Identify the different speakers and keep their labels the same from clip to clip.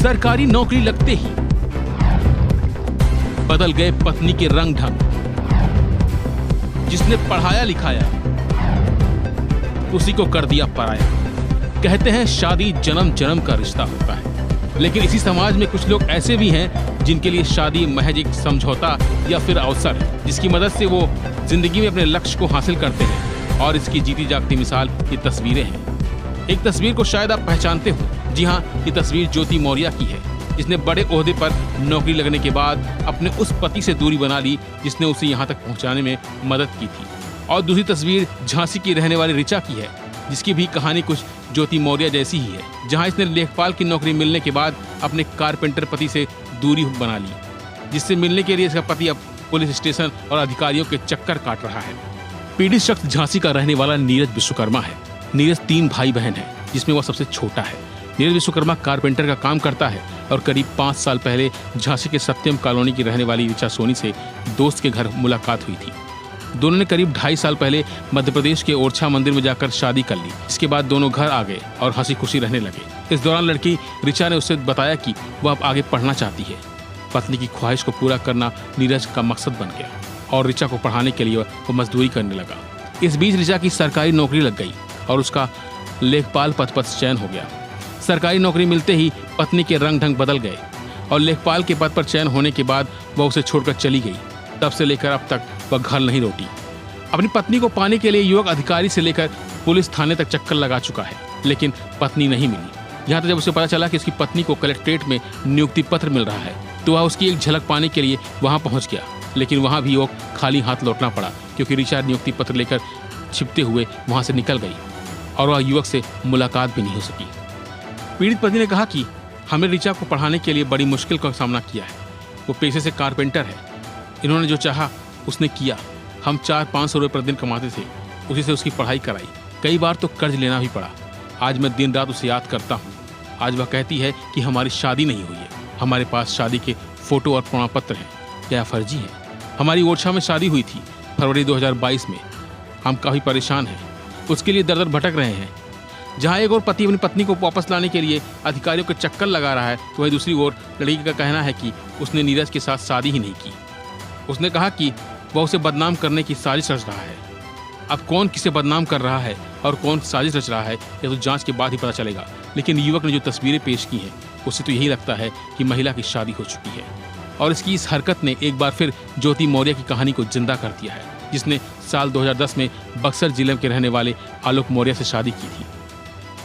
Speaker 1: सरकारी नौकरी लगते ही बदल गए पत्नी के रंग ढंग। जिसने पढ़ाया लिखाया उसी को कर दिया पराया। कहते हैं शादी जन्म जन्म का रिश्ता होता है, लेकिन इसी समाज में कुछ लोग ऐसे भी हैं जिनके लिए शादी महज एक समझौता या फिर अवसर है, जिसकी मदद से वो जिंदगी में अपने लक्ष्य को हासिल करते हैं। और इसकी जीती जागती मिसाल ये तस्वीरें हैं। एक तस्वीर को शायद आप पहचानते हो। जी हाँ, ये तस्वीर ज्योति मौर्य की है, जिसने बड़े ओहदे पर नौकरी लगने के बाद अपने उस पति से दूरी बना ली जिसने उसे यहाँ तक पहुँचाने में मदद की थी। और दूसरी तस्वीर झांसी की रहने वाली ऋचा की है, जिसकी भी कहानी कुछ ज्योति मौर्य जैसी ही है, जहां इसने लेखपाल की नौकरी मिलने के बाद अपने कारपेंटर पति से दूरी बना ली, जिससे मिलने के लिए इसका पति अब पुलिस स्टेशन और अधिकारियों के चक्कर काट रहा है। पीड़ित शख्स झांसी का रहने वाला नीरज विश्वकर्मा है। नीरज 3 भाई बहन है, जिसमें वह सबसे छोटा है। नीरज विश्वकर्मा कारपेंटर का काम करता है और करीब 5 साल पहले झांसी के सत्यम कॉलोनी की रहने वाली ऋचा सोनी से दोस्त के घर मुलाकात हुई थी। दोनों ने करीब 2.5 साल पहले मध्य प्रदेश के ओरछा मंदिर में जाकर शादी कर ली। इसके बाद दोनों घर आ गए और हंसी खुशी रहने लगे। इस दौरान लड़की ऋचा ने उससे बताया कि वह अब आगे पढ़ना चाहती है। पत्नी की ख्वाहिश को पूरा करना नीरज का मकसद बन गया और ऋचा को पढ़ाने के लिए वो मजदूरी करने लगा। इस बीच ऋचा की सरकारी नौकरी लग गई और उसका लेखपाल पद पर चयन हो गया। सरकारी नौकरी मिलते ही पत्नी के रंग ढंग बदल गए और लेखपाल के पद पर चयन होने के बाद वह उसे छोड़कर चली गई। तब से लेकर अब तक वह घर नहीं लौटी। अपनी पत्नी को पाने के लिए युवक अधिकारी से लेकर पुलिस थाने तक चक्कर लगा चुका है, लेकिन पत्नी नहीं मिली। यहाँ तक जब उसे पता चला कि उसकी पत्नी को कलेक्ट्रेट में नियुक्ति पत्र मिल रहा है, तो वह उसकी एक झलक पाने के लिए वहाँ पहुँच गया। लेकिन वहाँ भी युवक खाली हाथ लौटना पड़ा, क्योंकि ऋचा नियुक्ति पत्र लेकर छिपते हुए वहाँ से निकल गई और वह युवक से मुलाकात भी नहीं हो सकी। पीड़ित पत्नी ने कहा कि हमने ऋचा को पढ़ाने के लिए बड़ी मुश्किल का सामना किया है। वो पेशे से कारपेंटर है। इन्होंने जो चाहा उसने किया। हम 400-500 रुपये प्रतिदिन कमाते थे, उसी से उसकी पढ़ाई कराई। कई बार तो कर्ज लेना भी पड़ा। आज मैं दिन रात उसे याद करता हूँ। आज वह कहती है कि हमारी शादी नहीं हुई है। हमारे पास शादी के फोटो और प्रमाण पत्र हैं। क्या फर्जी है? हमारी ओरछा में शादी हुई थी फरवरी 2022 में। हम काफ़ी परेशान हैं, उसके लिए दर दर भटक रहे हैं। जहाँ एक ओर पति अपनी पत्नी को वापस लाने के लिए अधिकारियों के चक्कर लगा रहा है, तो वही दूसरी ओर लड़की का कहना है कि उसने नीरज के साथ शादी ही नहीं की। उसने कहा कि वह उसे बदनाम करने की साजिश रच रहा है। अब कौन किसे बदनाम कर रहा है और कौन साजिश रच रहा है, यह तो जांच के बाद ही पता चलेगा। लेकिन युवक ने जो तस्वीरें पेश की हैं, उससे तो यही लगता है कि महिला की शादी हो चुकी है। और इसकी इस हरकत ने एक बार फिर ज्योति मौर्य की कहानी को जिंदा कर दिया है, जिसने साल 2010 में बक्सर जिले के रहने वाले आलोक मौर्य से शादी की थी,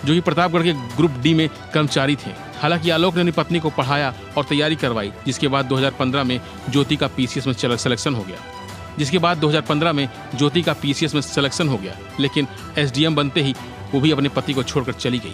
Speaker 1: जो कि प्रतापगढ़ के ग्रुप डी में कर्मचारी थे। हालांकि आलोक ने अपनी पत्नी को पढ़ाया और तैयारी करवाई, जिसके बाद 2015 में ज्योति का पीसीएस में सिलेक्शन हो गया। लेकिन एसडीएम बनते ही वो भी अपने पति को छोड़कर चली गई।